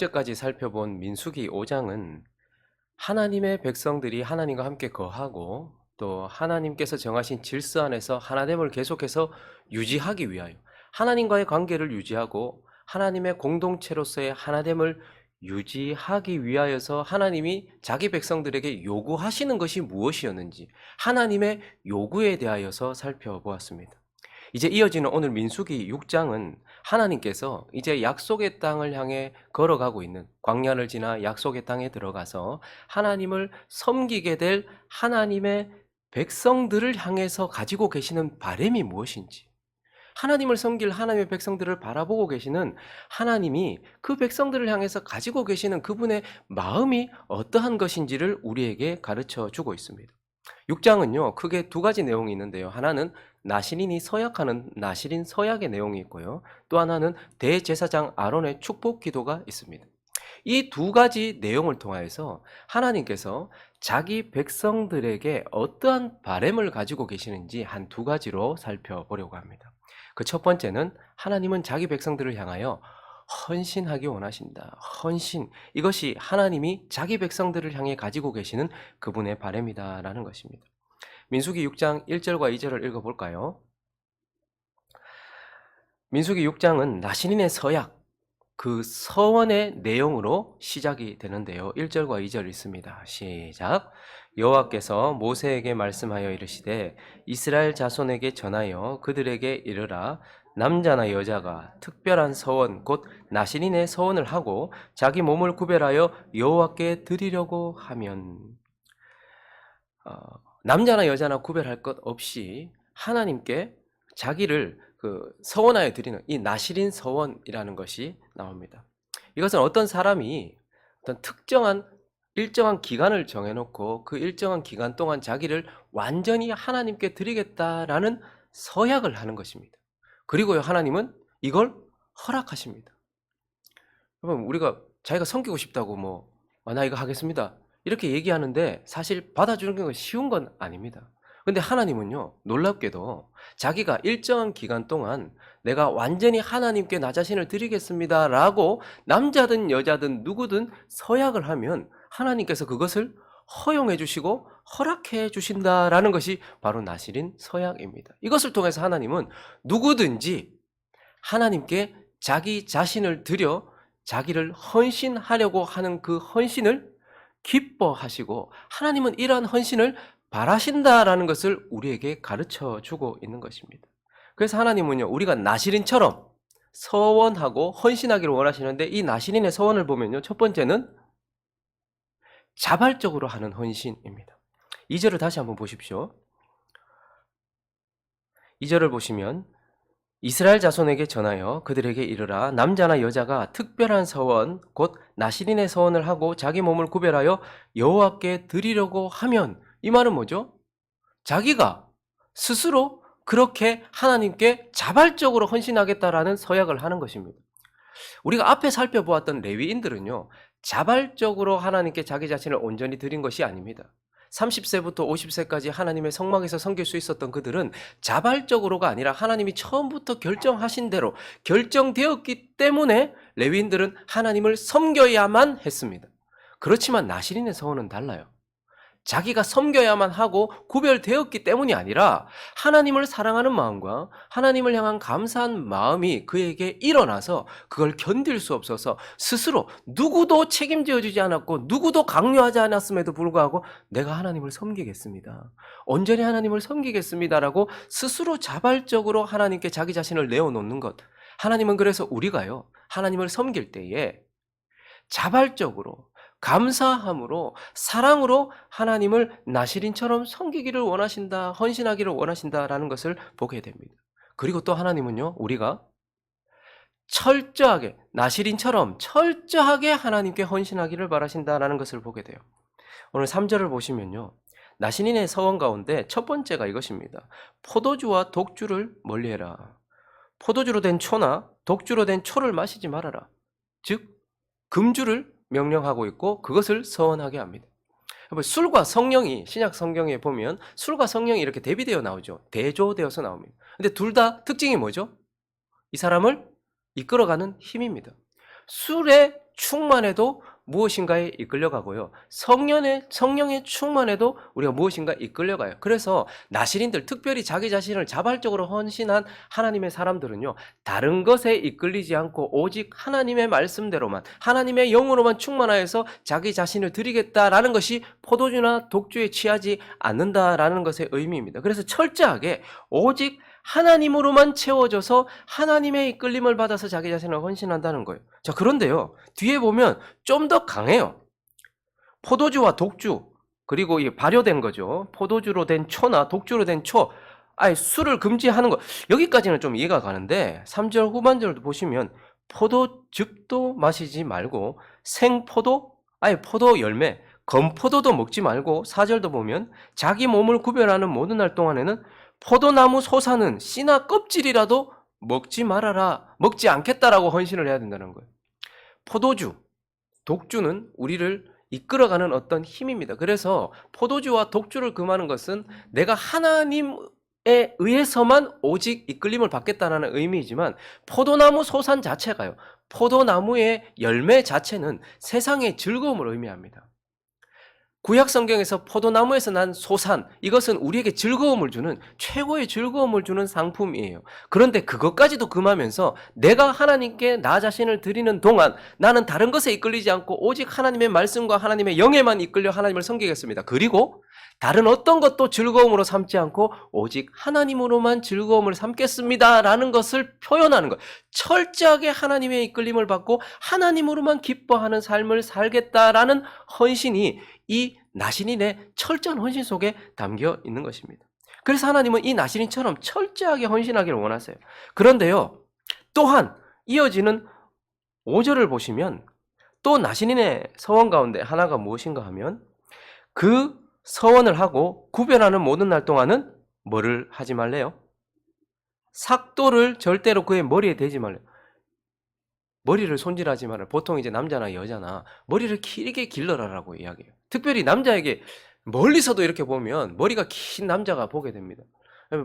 어제까지 살펴본 민수기 5장은 하나님의 백성들이 하나님과 함께 거하고 또 하나님께서 정하신 질서 안에서 하나됨을 계속해서 유지하기 위하여 하나님과의 관계를 유지하고 하나님의 공동체로서의 하나됨을 유지하기 위하여서 하나님이 자기 백성들에게 요구하시는 것이 무엇이었는지 하나님의 요구에 대하여서 살펴보았습니다. 이제 이어지는 오늘 민수기 6장은 하나님께서 이제 약속의 땅을 향해 걸어가고 있는 광야를 지나 약속의 땅에 들어가서 하나님을 섬기게 될 하나님의 백성들을 향해서 가지고 계시는 바람이 무엇인지, 하나님을 섬길 하나님의 백성들을 바라보고 계시는 하나님이 그 백성들을 향해서 가지고 계시는 그분의 마음이 어떠한 것인지를 우리에게 가르쳐 주고 있습니다. 6장은요 크게 두 가지 내용이 있는데요. 하나는 나시린이 서약하는 나시린 서약의 내용이 있고요. 또 하나는 대제사장 아론의 축복 기도가 있습니다. 이 두 가지 내용을 통하여서 하나님께서 자기 백성들에게 어떠한 바람을 가지고 계시는지 한 두 가지로 살펴보려고 합니다. 그 첫 번째는 하나님은 자기 백성들을 향하여 헌신하기 원하신다. 헌신. 이것이 하나님이 자기 백성들을 향해 가지고 계시는 그분의 바람이다라는 것입니다. 민수기 6장 1절과 2절을 읽어볼까요? 민수기 6장은 나시린의 서약, 그 서원의 내용으로 시작이 되는데요. 1절과 2절 있습니다. 시작. 여호와께서 모세에게 말씀하여 이르시되 이스라엘 자손에게 전하여 그들에게 이르라. 남자나 여자가 특별한 서원 곧 나시린의 서원을 하고 자기 몸을 구별하여 여호와께 드리려고 하면, 남자나 여자나 구별할 것 없이 하나님께 자기를 서원하여 드리는 이 나시린 서원이라는 것이 나옵니다. 이것은 어떤 사람이 어떤 특정한 일정한 기간을 정해놓고 그 일정한 기간 동안 자기를 완전히 하나님께 드리겠다라는 서약을 하는 것입니다. 그리고요 하나님은 이걸 허락하십니다. 여러분, 우리가 자기가 섬기고 싶다고 나 이거 하겠습니다 이렇게 얘기하는데 사실 받아주는 게 쉬운 건 아닙니다. 근데 하나님은요 놀랍게도 자기가 일정한 기간 동안 내가 완전히 하나님께 나 자신을 드리겠습니다 라고 남자든 여자든 누구든 서약을 하면 하나님께서 그것을 허용해 주시고 허락해 주신다라는 것이 바로 나시린 서약입니다. 이것을 통해서 하나님은 누구든지 하나님께 자기 자신을 드려 자기를 헌신하려고 하는 그 헌신을 기뻐하시고 하나님은 이러한 헌신을 바라신다라는 것을 우리에게 가르쳐 주고 있는 것입니다. 그래서 하나님은요 우리가 나시린처럼 서원하고 헌신하기를 원하시는데 이 나시린의 서원을 보면요 첫 번째는 자발적으로 하는 헌신입니다. 2절을 다시 한번 보십시오. 2절을 보시면 이스라엘 자손에게 전하여 그들에게 이르라. 남자나 여자가 특별한 서원 곧 나시린의 서원을 하고 자기 몸을 구별하여 여호와께 드리려고 하면, 이 말은 뭐죠? 자기가 스스로 그렇게 하나님께 자발적으로 헌신하겠다라는 서약을 하는 것입니다. 우리가 앞에 살펴보았던 레위인들은요 자발적으로 하나님께 자기 자신을 온전히 드린 것이 아닙니다. 30세부터 50세까지 하나님의 성막에서 섬길 수 있었던 그들은 자발적으로가 아니라 하나님이 처음부터 결정하신 대로 결정되었기 때문에 레위인들은 하나님을 섬겨야만 했습니다. 그렇지만 나시린의 서원은 달라요. 자기가 섬겨야만 하고 구별되었기 때문이 아니라 하나님을 사랑하는 마음과 하나님을 향한 감사한 마음이 그에게 일어나서 그걸 견딜 수 없어서 스스로 누구도 책임져 주지 않았고 누구도 강요하지 않았음에도 불구하고 내가 하나님을 섬기겠습니다. 온전히 하나님을 섬기겠습니다라고 스스로 자발적으로 하나님께 자기 자신을 내어놓는 것. 하나님은 그래서 우리가요 하나님을 섬길 때에 자발적으로 감사함으로 사랑으로 하나님을 나시린처럼 섬기기를 원하신다, 헌신하기를 원하신다라는 것을 보게 됩니다. 그리고 또 하나님은요 우리가 철저하게 나시린처럼 철저하게 하나님께 헌신하기를 바라신다라는 것을 보게 돼요. 오늘 3절을 보시면요 나시린의 서원 가운데 첫 번째가 이것입니다. 포도주와 독주를 멀리해라. 포도주로 된 초나 독주로 된 초를 마시지 말아라. 즉 금주를 명령하고 있고 그것을 서원하게 합니다. 술과 성령이 신약 성경에 보면 술과 성령이 이렇게 대비되어 나오죠. 대조되어서 나옵니다. 근데 둘 다 특징이 뭐죠? 이 사람을 이끌어가는 힘입니다. 술의 충만해도 무엇인가에 이끌려가고요. 성령에 충만해도 우리가 무엇인가에 이끌려가요. 그래서 나시린들, 특별히 자기 자신을 자발적으로 헌신한 하나님의 사람들은요, 다른 것에 이끌리지 않고 오직 하나님의 말씀대로만, 하나님의 영으로만 충만하여서 자기 자신을 드리겠다라는 것이 포도주나 독주에 취하지 않는다라는 것의 의미입니다. 그래서 철저하게 오직 하나님으로만 채워져서 하나님의 이끌림을 받아서 자기 자신을 헌신한다는 거예요. 자, 그런데요, 뒤에 보면 좀 더 강해요. 포도주와 독주, 그리고 이 발효된 거죠. 포도주로 된 초나 독주로 된 초, 아예 술을 금지하는 거. 여기까지는 좀 이해가 가는데 3절 후반절도 보시면 포도즙도 마시지 말고 생포도, 아예 포도 열매, 건포도도 먹지 말고 4절도 보면 자기 몸을 구별하는 모든 날 동안에는 포도나무 솟아는 씨나 껍질이라도 먹지 말아라, 먹지 않겠다라고 헌신을 해야 된다는 거예요. 포도주, 독주는 우리를 이끌어가는 어떤 힘입니다. 그래서 포도주와 독주를 금하는 것은 내가 하나님에 의해서만 오직 이끌림을 받겠다는 의미이지만 포도나무 소산 자체가요, 포도나무의 열매 자체는 세상의 즐거움을 의미합니다. 구약 성경에서 포도나무에서 난 소산, 이것은 우리에게 즐거움을 주는, 최고의 즐거움을 주는 상품이에요. 그런데 그것까지도 금하면서 내가 하나님께 나 자신을 드리는 동안 나는 다른 것에 이끌리지 않고 오직 하나님의 말씀과 하나님의 영에만 이끌려 하나님을 섬기겠습니다. 그리고 다른 어떤 것도 즐거움으로 삼지 않고 오직 하나님으로만 즐거움을 삼겠습니다 라는 것을 표현하는 것. 철저하게 하나님의 이끌림을 받고 하나님으로만 기뻐하는 삶을 살겠다라는 헌신이 이 나시린의 철저한 헌신 속에 담겨 있는 것입니다. 그래서 하나님은 이 나시린처럼 철저하게 헌신하기를 원하세요. 그런데요, 또한 이어지는 5절을 보시면 또 나시린의 서원 가운데 하나가 무엇인가 하면 그 서원을 하고 구별하는 모든 날 동안은 뭐를 하지 말래요? 삭도를 절대로 그의 머리에 대지 말래요. 머리를 손질하지 말아요. 보통 이제 남자나 여자나 머리를 길게 길러라라고 이야기해요. 특별히 남자에게 멀리서도 이렇게 보면 머리가 긴 남자가 보게 됩니다.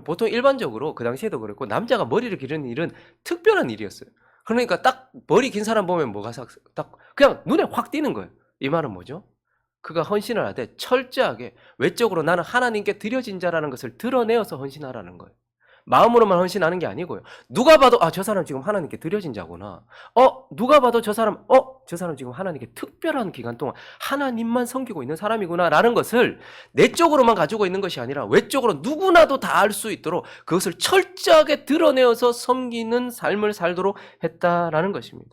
보통 일반적으로 그 당시에도 그랬고 남자가 머리를 기르는 일은 특별한 일이었어요. 그러니까 딱 머리 긴 사람 보면 뭐가 딱 그냥 눈에 확 띄는 거예요. 이 말은 뭐죠? 그가 헌신을 하되 철저하게 외적으로 나는 하나님께 드려진 자라는 것을 드러내어서 헌신하라는 거예요. 마음으로만 헌신하는 게 아니고요. 누가 봐도 저 사람 지금 하나님께 드려진 자구나. 누가 봐도 저 사람 지금 하나님께 특별한 기간 동안 하나님만 섬기고 있는 사람이구나 라는 것을 내적으로만 가지고 있는 것이 아니라 외적으로 누구나도 다 알 수 있도록 그것을 철저하게 드러내어서 섬기는 삶을 살도록 했다라는 것입니다.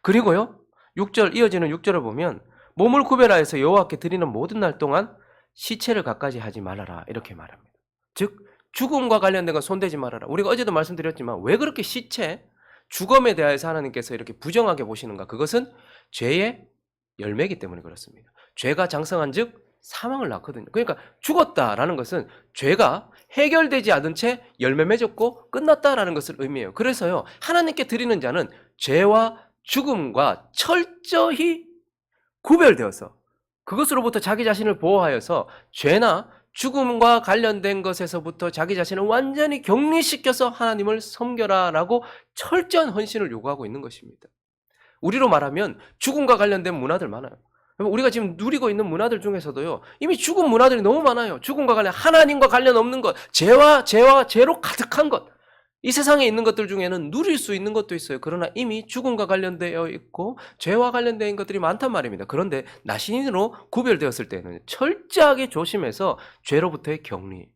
그리고요, 6절 이어지는 6절을 보면 몸을 구별하여서 여호와께 드리는 모든 날 동안 시체를 갖가지 하지 말아라 이렇게 말합니다. 즉 죽음과 관련된 건 손대지 말아라. 우리가 어제도 말씀드렸지만 왜 그렇게 시체, 죽음에 대해서 하나님께서 이렇게 부정하게 보시는가? 그것은 죄의 열매이기 때문에 그렇습니다. 죄가 장성한 즉 사망을 낳거든요. 그러니까 죽었다라는 것은 죄가 해결되지 않은 채 열매 맺었고 끝났다라는 것을 의미해요. 그래서요, 하나님께 드리는 자는 죄와 죽음과 철저히 구별되어서 그것으로부터 자기 자신을 보호하여서 죄나 죽음과 관련된 것에서부터 자기 자신을 완전히 격리시켜서 하나님을 섬겨라라고 철저한 헌신을 요구하고 있는 것입니다. 우리로 말하면 죽음과 관련된 문화들 많아요. 우리가 지금 누리고 있는 문화들 중에서도요, 이미 죽은 문화들이 너무 많아요. 죽음과 관련, 하나님과 관련 없는 것, 죄로 가득한 것. 이 세상에 있는 것들 중에는 누릴 수 있는 것도 있어요. 그러나 이미 죽음과 관련되어 있고 죄와 관련된 것들이 많단 말입니다. 그런데 나시린으로 구별되었을 때는 철저하게 조심해서 죄로부터의 격리,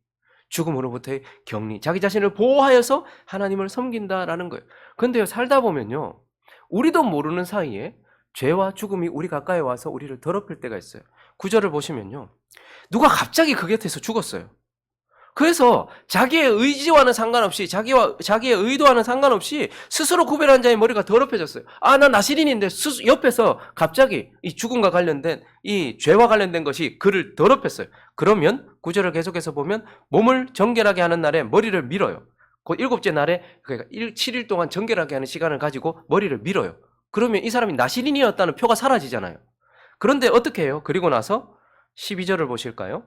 죽음으로부터의 격리, 자기 자신을 보호하여서 하나님을 섬긴다라는 거예요. 그런데요, 살다 보면요, 우리도 모르는 사이에 죄와 죽음이 우리 가까이 와서 우리를 더럽힐 때가 있어요. 9절을 보시면요, 누가 갑자기 그 곁에서 죽었어요. 그래서 자기의 의지와는 상관없이, 자기의 의도와는 상관없이 스스로 구별한 자의 머리가 더럽혀졌어요. 난 나시린인데 옆에서 갑자기 이 죽음과 관련된, 이 죄와 관련된 것이 그를 더럽혔어요. 그러면 9절을 계속해서 보면 몸을 정결하게 하는 날에 머리를 밀어요. 그 7째 날에, 그러니까 7일 동안 정결하게 하는 시간을 가지고 머리를 밀어요. 그러면 이 사람이 나시린이었다는 표가 사라지잖아요. 그런데 어떻게 해요? 그리고 나서 12절을 보실까요?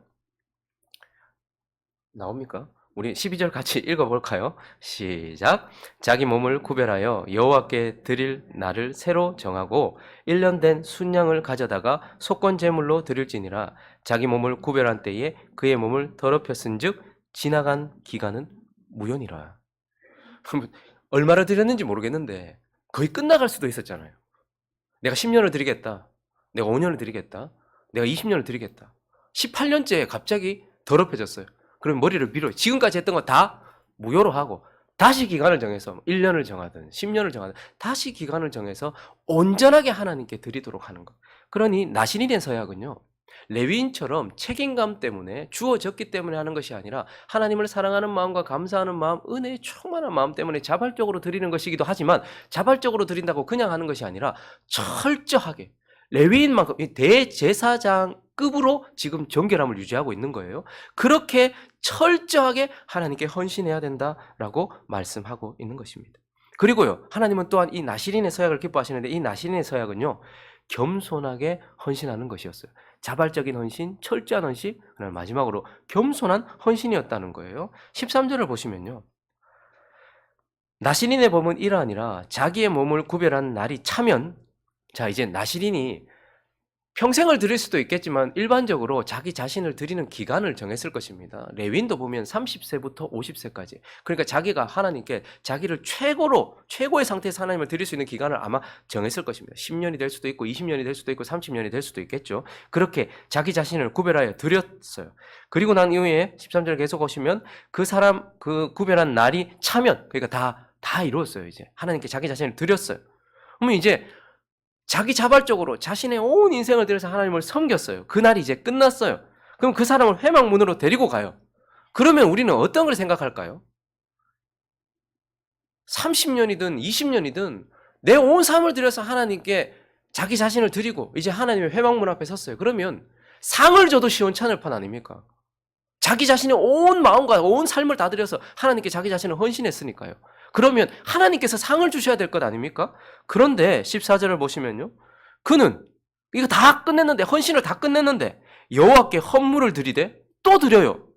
나옵니까? 우리 12절 같이 읽어볼까요? 시작. 자기 몸을 구별하여 여호와께 드릴 날을 새로 정하고 1년 된 순양을 가져다가 속건 제물로 드릴지니라. 자기 몸을 구별한 때에 그의 몸을 더럽혔은즉 지나간 기간은 무효니라. 얼마나 드렸는지 모르겠는데 거의 끝나갈 수도 있었잖아요. 내가 10년을 드리겠다. 내가 5년을 드리겠다. 내가 20년을 드리겠다. 18년째 갑자기 더럽혀졌어요. 그럼 머리를 밀어요. 지금까지 했던 거 다 무효로 하고 다시 기간을 정해서 1년을 정하든 10년을 정하든 다시 기간을 정해서 온전하게 하나님께 드리도록 하는 것. 그러니 나신이 된 서약은요. 레위인처럼 책임감 때문에 주어졌기 때문에 하는 것이 아니라 하나님을 사랑하는 마음과 감사하는 마음, 은혜의 충만한 마음 때문에 자발적으로 드리는 것이기도 하지만 자발적으로 드린다고 그냥 하는 것이 아니라 철저하게 레위인만큼 대제사장급으로 지금 정결함을 유지하고 있는 거예요. 그렇게 철저하게 하나님께 헌신해야 된다라고 말씀하고 있는 것입니다. 그리고요, 하나님은 또한 이 나실인의 서약을 기뻐하시는데 이 나실인의 서약은요, 겸손하게 헌신하는 것이었어요. 자발적인 헌신, 철저한 헌신, 그다음에 마지막으로 겸손한 헌신이었다는 거예요. 13절을 보시면요. 나실인의 법은 이러하니라. 자기의 몸을 구별한 날이 차면, 자, 이제 나실인이 평생을 드릴 수도 있겠지만 일반적으로 자기 자신을 드리는 기간을 정했을 것입니다. 레위인도 보면 30세부터 50세까지. 그러니까 자기가 하나님께 자기를 최고의 상태에서 하나님을 드릴 수 있는 기간을 아마 정했을 것입니다. 10년이 될 수도 있고 20년이 될 수도 있고 30년이 될 수도 있겠죠. 그렇게 자기 자신을 구별하여 드렸어요. 그리고 난 이후에 13절 계속 오시면 그 사람 그 구별한 날이 차면, 그러니까 다 이루었어요. 이제 하나님께 자기 자신을 드렸어요. 그러면 이제 자기 자발적으로 자신의 온 인생을 들여서 하나님을 섬겼어요. 그날이 이제 끝났어요. 그럼 그 사람을 회막문으로 데리고 가요. 그러면 우리는 어떤 걸 생각할까요? 30년이든 20년이든 내 온 삶을 들여서 하나님께 자기 자신을 드리고 이제 하나님의 회막문 앞에 섰어요. 그러면 상을 줘도 시원찮을 판 아닙니까? 자기 자신의 온 마음과 온 삶을 다 들여서 하나님께 자기 자신을 헌신했으니까요. 그러면 하나님께서 상을 주셔야 될 것 아닙니까? 그런데 14절을 보시면요. 그는 이거 다 끝냈는데, 헌신을 다 끝냈는데 여호와께 헌물을 드리되 또 드려요.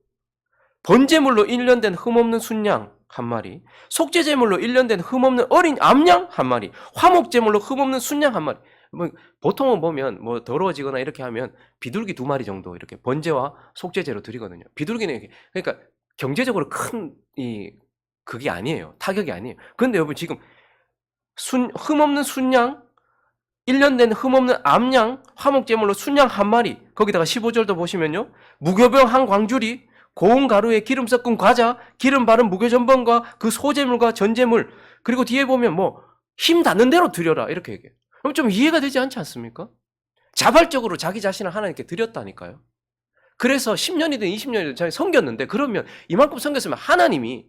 번제물로 1년 된 흠없는 순양 한 마리, 속죄제물로 1년 된 흠없는 어린 암양 한 마리, 화목제물로 흠없는 순양 한 마리. 뭐 보통은 보면 뭐 더러워지거나 이렇게 하면 비둘기 2마리 정도 이렇게 번제와 속죄제로 드리거든요. 비둘기는 이렇게, 그러니까 경제적으로 큰 그게 아니에요. 타격이 아니에요. 그런데 여러분 지금 흠없는 순양, 1년 된 흠없는 암양, 화목제물로 순양 한 마리, 거기다가 15절도 보시면요. 무교병 한 광주리, 고운 가루에 기름 섞은 과자, 기름 바른 무교전번과 그 소제물과 전제물, 그리고 뒤에 보면 뭐 힘 닿는 대로 드려라 이렇게 얘기해요. 그럼 좀 이해가 되지 않지 않습니까? 자발적으로 자기 자신을 하나님께 드렸다니까요. 그래서 10년이든 20년이든 자기 섬겼는데, 그러면 이만큼 섬겼으면 하나님이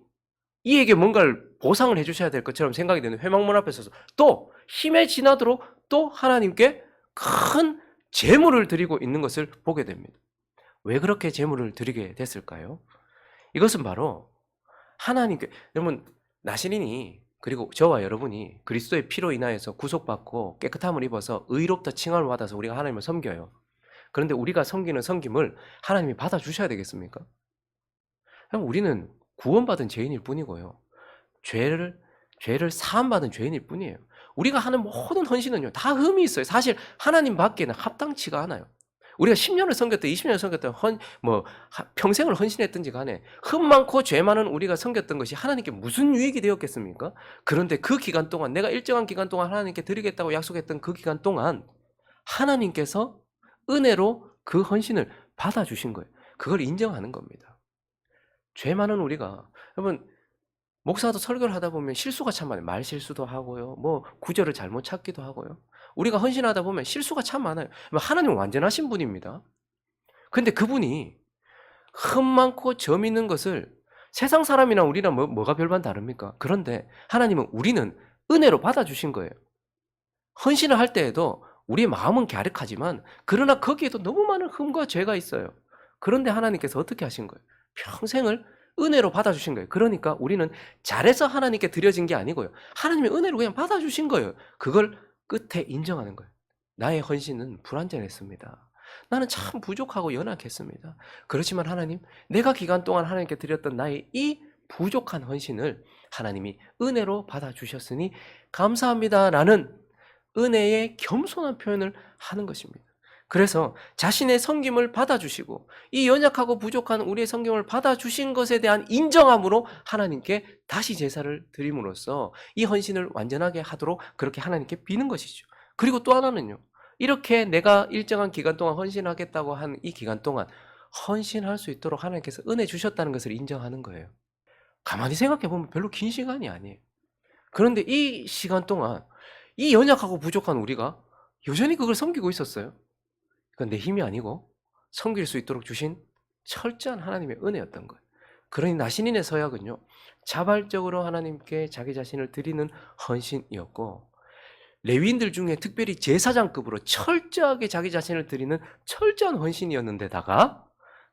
이에게 뭔가를 보상을 해주셔야 될 것처럼 생각이 되는 회막문 앞에 서서 또 힘에 지나도록 또 하나님께 큰 제물을 드리고 있는 것을 보게 됩니다. 왜 그렇게 제물을 드리게 됐을까요? 이것은 바로 하나님께, 여러분 나시린이, 그리고 저와 여러분이 그리스도의 피로 인하여서 구속받고 깨끗함을 입어서 의롭다 칭함을 받아서 우리가 하나님을 섬겨요. 그런데 우리가 섬기는 섬김을 하나님이 받아주셔야 되겠습니까? 우리는 구원받은 죄인일 뿐이고요. 죄를 사함받은 죄인일 뿐이에요. 우리가 하는 모든 헌신은요, 다 흠이 있어요. 사실 하나님 밖에는 합당치가 않아요. 우리가 10년을 섬겼든 20년을 섬겼든 평생을 헌신했든지 간에 흠 많고 죄 많은 우리가 섬겼던 것이 하나님께 무슨 유익이 되었겠습니까? 그런데 그 기간 동안, 내가 일정한 기간 동안 하나님께 드리겠다고 약속했던 그 기간 동안 하나님께서 은혜로 그 헌신을 받아주신 거예요. 그걸 인정하는 겁니다. 죄 많은 우리가, 여러분 목사도 설교를 하다 보면 실수가 참 많아요. 말 실수도 하고요. 뭐 구절을 잘못 찾기도 하고요. 우리가 헌신하다 보면 실수가 참 많아요. 하나님은 완전하신 분입니다. 근데 그분이 흠 많고 점 있는 것을 세상 사람이나 우리랑 뭐가 별반 다릅니까? 그런데 하나님은 우리는 은혜로 받아주신 거예요. 헌신을 할 때에도 우리의 마음은 갸륵하지만 그러나 거기에도 너무 많은 흠과 죄가 있어요. 그런데 하나님께서 어떻게 하신 거예요? 평생을 은혜로 받아주신 거예요. 그러니까 우리는 잘해서 하나님께 드려진 게 아니고요. 하나님의 은혜로 그냥 받아주신 거예요. 그걸 끝에 인정하는 거예요. 나의 헌신은 불완전했습니다. 나는 참 부족하고 연약했습니다. 그렇지만 하나님, 내가 기간 동안 하나님께 드렸던 나의 이 부족한 헌신을 하나님이 은혜로 받아주셨으니 감사합니다라는 은혜의 겸손한 표현을 하는 것입니다. 그래서 자신의 섬김을 받아주시고 이 연약하고 부족한 우리의 섬김을 받아주신 것에 대한 인정함으로 하나님께 다시 제사를 드림으로써 이 헌신을 완전하게 하도록 그렇게 하나님께 비는 것이죠. 그리고 또 하나는요. 이렇게 내가 일정한 기간 동안 헌신하겠다고 한 이 기간 동안 헌신할 수 있도록 하나님께서 은혜 주셨다는 것을 인정하는 거예요. 가만히 생각해 보면 별로 긴 시간이 아니에요. 그런데 이 시간 동안 이 연약하고 부족한 우리가 여전히 그걸 섬기고 있었어요. 그건 내 힘이 아니고 섬길 수 있도록 주신 철저한 하나님의 은혜였던 거예요. 그러니 나신인의 서약은요, 자발적으로 하나님께 자기 자신을 드리는 헌신이었고, 레위인들 중에 특별히 제사장급으로 철저하게 자기 자신을 드리는 철저한 헌신이었는데다가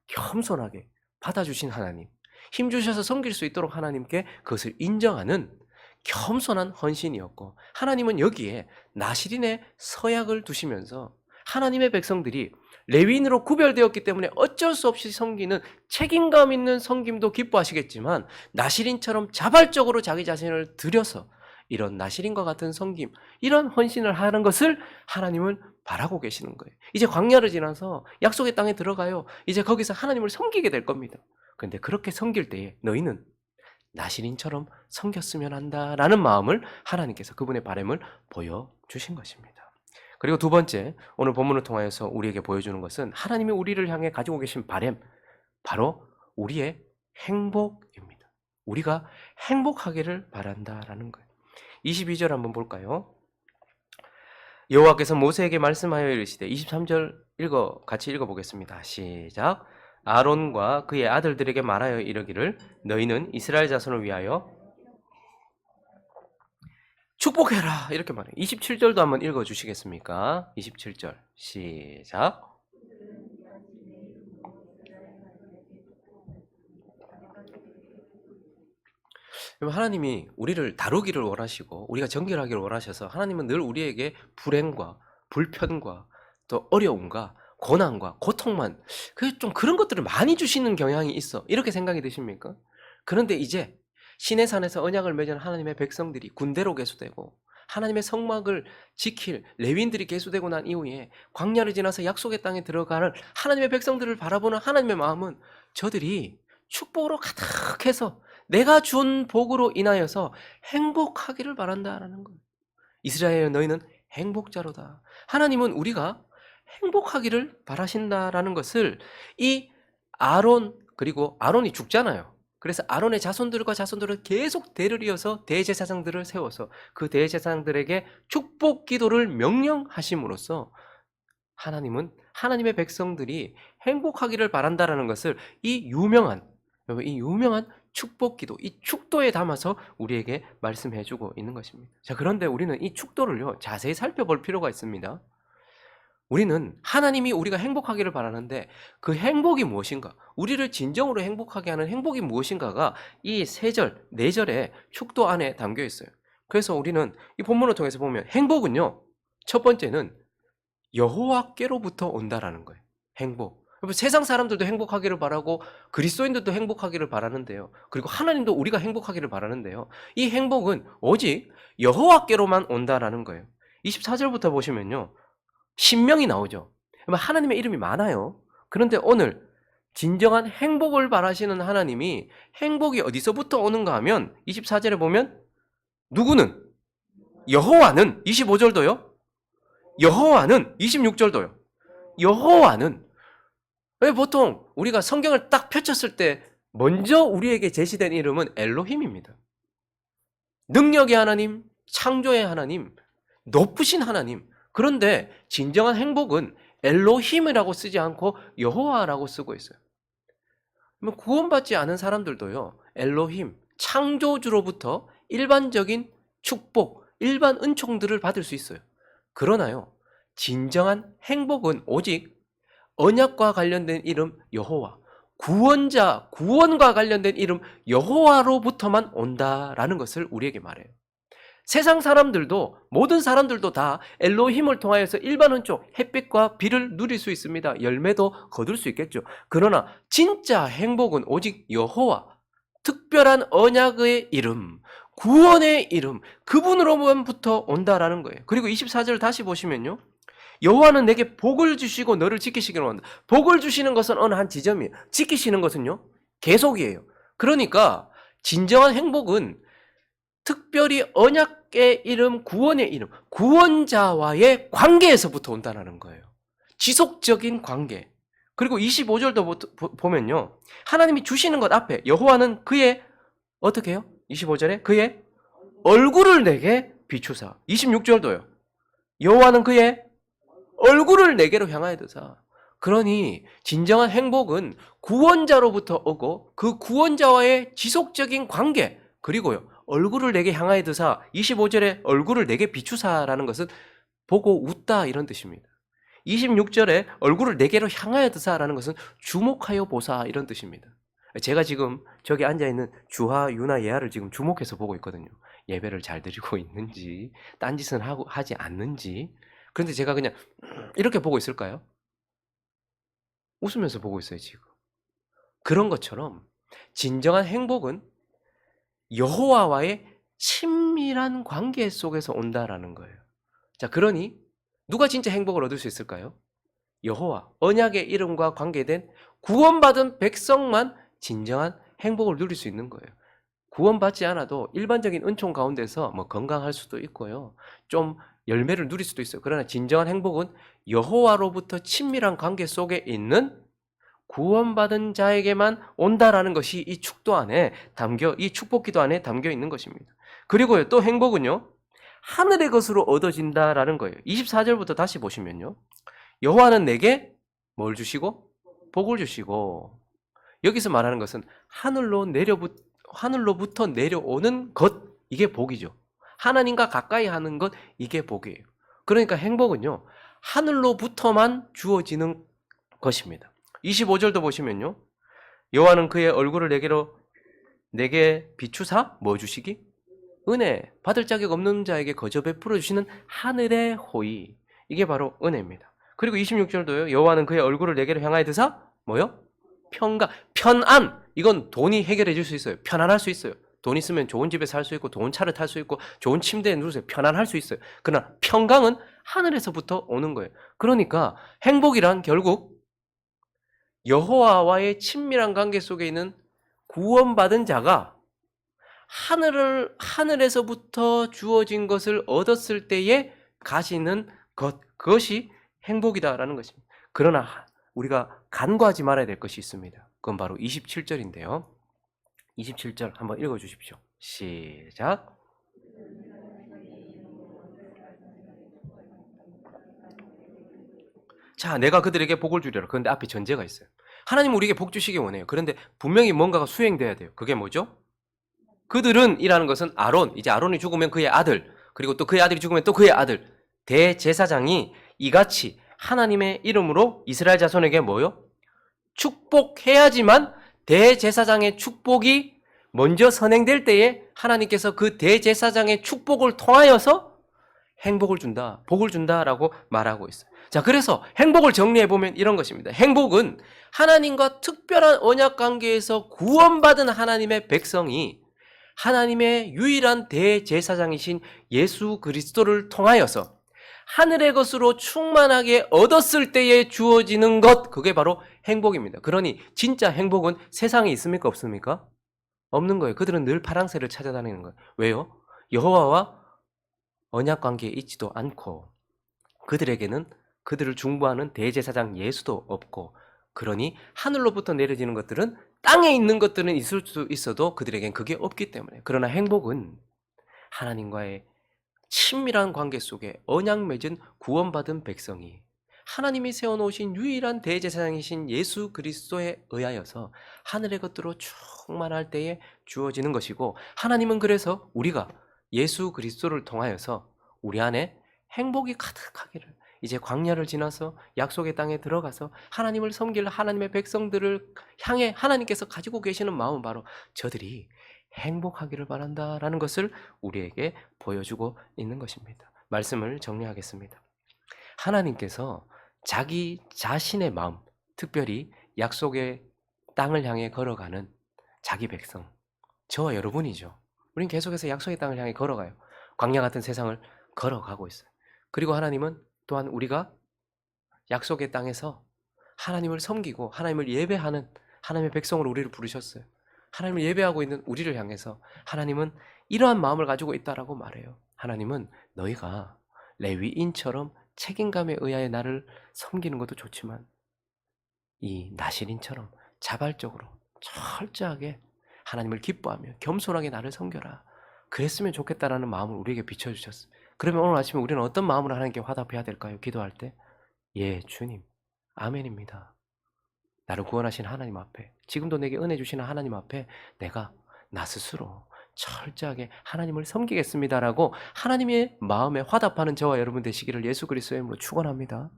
겸손하게 받아주신 하나님, 힘주셔서 섬길 수 있도록 하나님께 그것을 인정하는 겸손한 헌신이었고, 하나님은 여기에 나실인의 서약을 두시면서 하나님의 백성들이 레위인으로 구별되었기 때문에 어쩔 수 없이 섬기는 책임감 있는 섬김도 기뻐하시겠지만 나실인처럼 자발적으로 자기 자신을 들여서 이런 나실인과 같은 섬김, 이런 헌신을 하는 것을 하나님은 바라고 계시는 거예요. 이제 광야를 지나서 약속의 땅에 들어가요. 이제 거기서 하나님을 섬기게 될 겁니다. 그런데 그렇게 섬길 때에 너희는 나실인처럼 섬겼으면 한다라는 마음을 하나님께서 그분의 바람을 보여주신 것입니다. 그리고 두 번째, 오늘 본문을 통하여서 우리에게 보여주는 것은 하나님이 우리를 향해 가지고 계신 바람, 바로 우리의 행복입니다. 우리가 행복하기를 바란다라는 거예요. 22절 한번 볼까요? 여호와께서 모세에게 말씀하여 이르시되, 23절 같이 읽어보겠습니다. 시작. 아론과 그의 아들들에게 말하여 이르기를 너희는 이스라엘 자손을 위하여 축복해라 이렇게 말해요. 27절도 한번 읽어주시겠습니까? 27절 시작. 하나님이 우리를 다루기를 원하시고 우리가 정결하기를 원하셔서 하나님은 늘 우리에게 불행과 불편과 또 어려움과 고난과 고통만 좀 그런 것들을 많이 주시는 경향이 있어. 이렇게 생각이 드십니까? 그런데 이제 신의 산에서 언약을 맺은 하나님의 백성들이 군대로 계수되고 하나님의 성막을 지킬 레위인들이 계수되고 난 이후에 광야를 지나서 약속의 땅에 들어가는 하나님의 백성들을 바라보는 하나님의 마음은 저들이 축복으로 가득해서 내가 준 복으로 인하여서 행복하기를 바란다라는 거예요. 이스라엘 너희는 행복자로다. 하나님은 우리가 행복하기를 바라신다라는 것을 이 아론, 그리고 아론이 죽잖아요. 그래서 아론의 자손들을 계속 대를 이어서 대제사장들을 세워서 그 대제사장들에게 축복 기도를 명령하심으로써 하나님은 하나님의 백성들이 행복하기를 바란다라는 것을 이 유명한 축복 기도, 이 축도에 담아서 우리에게 말씀해주고 있는 것입니다. 자, 그런데 우리는 이 축도를요 자세히 살펴볼 필요가 있습니다. 우리는 하나님이 우리가 행복하기를 바라는데 그 행복이 무엇인가? 우리를 진정으로 행복하게 하는 행복이 무엇인가가 이 3절, 4절의 축도 안에 담겨 있어요. 그래서 우리는 이 본문을 통해서 보면 행복은요, 첫 번째는 여호와께로부터 온다라는 거예요. 행복. 세상 사람들도 행복하기를 바라고 그리스도인들도 행복하기를 바라는데요. 그리고 하나님도 우리가 행복하기를 바라는데요. 이 행복은 오직 여호와께로만 온다라는 거예요. 24절부터 보시면요. 신명이 나오죠. 하나님의 이름이 많아요. 그런데 오늘 진정한 행복을 바라시는 하나님이 행복이 어디서부터 오는가 하면 24절에 보면 누구는? 여호와는 25절도요. 여호와는 26절도요. 여호와는 왜 보통 우리가 성경을 딱 펼쳤을 때 먼저 우리에게 제시된 이름은 엘로힘입니다. 능력의 하나님, 창조의 하나님, 높으신 하나님. 그런데 진정한 행복은 엘로힘이라고 쓰지 않고 여호와라고 쓰고 있어요. 구원받지 않은 사람들도요, 엘로힘, 창조주로부터 일반적인 축복, 일반 은총들을 받을 수 있어요. 그러나요, 진정한 행복은 오직 언약과 관련된 이름 여호와, 구원자, 구원과 관련된 이름 여호와로부터만 온다라는 것을 우리에게 말해요. 세상 사람들도, 모든 사람들도 다 엘로힘을 통하여서 일반 은총, 햇빛과 비를 누릴 수 있습니다. 열매도 거둘 수 있겠죠. 그러나 진짜 행복은 오직 여호와, 특별한 언약의 이름, 구원의 이름, 그분으로부터 온다라는 거예요. 그리고 24절 다시 보시면요. 여호와는 내게 복을 주시고 너를 지키시기를 원한다. 복을 주시는 것은 어느 한 지점이에요. 지키시는 것은요, 계속이에요. 그러니까 진정한 행복은 특별히 언약의 이름, 구원의 이름, 구원자와의 관계에서부터 온다는 거예요. 지속적인 관계. 그리고 25절도 보면요, 하나님이 주시는 것 앞에 여호와는 그의 어떻게 해요? 25절에 그의 얼굴을 내게 비추사. 26절도요. 여호와는 그의 얼굴을 내게로 향하여 드사. 그러니 진정한 행복은 구원자로부터 오고 그 구원자와의 지속적인 관계, 그리고요, 얼굴을 내게 향하여 드사. 25절에 얼굴을 내게 비추사라는 것은 보고 웃다 이런 뜻입니다. 26절에 얼굴을 내게로 향하여 드사라는 것은 주목하여 보사 이런 뜻입니다. 제가 지금 저기 앉아있는 주하, 유나, 예하를 지금 주목해서 보고 있거든요. 예배를 잘 드리고 있는지, 딴짓은 하지 않는지. 그런데 제가 그냥 이렇게 보고 있을까요? 웃으면서 보고 있어요, 지금. 그런 것처럼 진정한 행복은 여호와와의 친밀한 관계 속에서 온다라는 거예요. 자, 그러니 누가 진짜 행복을 얻을 수 있을까요? 여호와, 언약의 이름과 관계된 구원받은 백성만 진정한 행복을 누릴 수 있는 거예요. 구원받지 않아도 일반적인 은총 가운데서 뭐 건강할 수도 있고요, 좀 열매를 누릴 수도 있어요. 그러나 진정한 행복은 여호와로부터 친밀한 관계 속에 있는 구원받은 자에게만 온다라는 것이 이 축도 안에 이 축복기도 안에 담겨 있는 것입니다. 그리고요, 또 행복은요, 하늘의 것으로 얻어진다라는 거예요. 24절부터 다시 보시면요, 여호와는 내게 뭘 주시고? 복을 주시고. 여기서 말하는 것은 하늘로부터 내려오는 것, 이게 복이죠. 하나님과 가까이 하는 것, 이게 복이에요. 그러니까 행복은요, 하늘로부터만 주어지는 것입니다. 25절도 보시면요, 여호와는 그의 얼굴을 내게 비추사 뭐 주시기? 은혜, 받을 자격 없는 자에게 거저 베풀어 주시는 하늘의 호의, 이게 바로 은혜입니다. 그리고 26절도요, 여호와는 그의 얼굴을 내게로 향하여 드사 뭐요? 평강, 편안. 이건 돈이 해결해 줄 수 있어요. 편안할 수 있어요. 돈 있으면 좋은 집에 살 수 있고 좋은 차를 탈 수 있고 좋은 침대에 누워서 편안할 수 있어요. 그러나 평강은 하늘에서부터 오는 거예요. 그러니까 행복이란 결국 여호와와의 친밀한 관계 속에 있는 구원받은 자가 하늘에서부터 주어진 것을 얻었을 때에 가지는 것, 그것이 행복이다라는 것입니다. 그러나 우리가 간과하지 말아야 될 것이 있습니다. 그건 바로 27절인데요. 27절 한번 읽어주십시오. 시작. 자, 내가 그들에게 복을 주리라. 그런데 앞에 전제가 있어요. 하나님 우리에게 복 주시기 원해요. 그런데 분명히 뭔가가 수행돼야 돼요. 그게 뭐죠? 그들은 이라는 것은 아론, 이제 아론이 죽으면 그의 아들, 그리고 또 그의 아들이 죽으면 또 그의 아들, 대제사장이 이같이 하나님의 이름으로 이스라엘 자손에게 뭐요? 축복해야지만 대제사장의 축복이 먼저 선행될 때에 하나님께서 그 대제사장의 축복을 통하여서 행복을 준다, 복을 준다라고 말하고 있어요. 자, 그래서 행복을 정리해보면 이런 것입니다. 행복은 하나님과 특별한 언약 관계에서 구원받은 하나님의 백성이 하나님의 유일한 대제사장이신 예수 그리스도를 통하여서 하늘의 것으로 충만하게 얻었을 때에 주어지는 것, 그게 바로 행복입니다. 그러니 진짜 행복은 세상에 있습니까? 없습니까? 없는 거예요. 그들은 늘 파랑새를 찾아다니는 거예요. 왜요? 여호와와 언약 관계에 있지도 않고 그들에게는 그들을 중보하는 대제사장 예수도 없고, 그러니 하늘로부터 내려지는 것들은, 땅에 있는 것들은 있을 수 있어도 그들에겐 그게 없기 때문에. 그러나 행복은 하나님과의 친밀한 관계 속에 언약 맺은 구원받은 백성이 하나님이 세워놓으신 유일한 대제사장이신 예수 그리스도에 의하여서 하늘의 것들로 충만할 때에 주어지는 것이고, 하나님은 그래서 우리가 예수 그리스도를 통하여서 우리 안에 행복이 가득하기를, 이제 광야를 지나서 약속의 땅에 들어가서 하나님을 섬길 하나님의 백성들을 향해 하나님께서 가지고 계시는 마음은 바로 저들이 행복하기를 바란다라는 것을 우리에게 보여주고 있는 것입니다. 말씀을 정리하겠습니다. 하나님께서 자기 자신의 마음, 특별히 약속의 땅을 향해 걸어가는 자기 백성, 저와 여러분이죠. 우린 계속해서 약속의 땅을 향해 걸어가요. 광야 같은 세상을 걸어가고 있어요. 그리고 하나님은 또한 우리가 약속의 땅에서 하나님을 섬기고 하나님을 예배하는 하나님의 백성으로 우리를 부르셨어요. 하나님을 예배하고 있는 우리를 향해서 하나님은 이러한 마음을 가지고 있다라고 말해요. 하나님은 너희가 레위인처럼 책임감에 의하여 나를 섬기는 것도 좋지만 이 나실인처럼 자발적으로 철저하게 하나님을 기뻐하며 겸손하게 나를 섬겨라. 그랬으면 좋겠다라는 마음을 우리에게 비춰주셨어요. 그러면 오늘 아침에 우리는 어떤 마음으로 하나님께 화답해야 될까요? 기도할 때? 예, 주님. 아멘입니다. 나를 구원하신 하나님 앞에, 지금도 내게 은혜 주시는 하나님 앞에 내가 나 스스로 철저하게 하나님을 섬기겠습니다라고 하나님의 마음에 화답하는 저와 여러분 되시기를 예수 그리스도의 이름으로 축원합니다.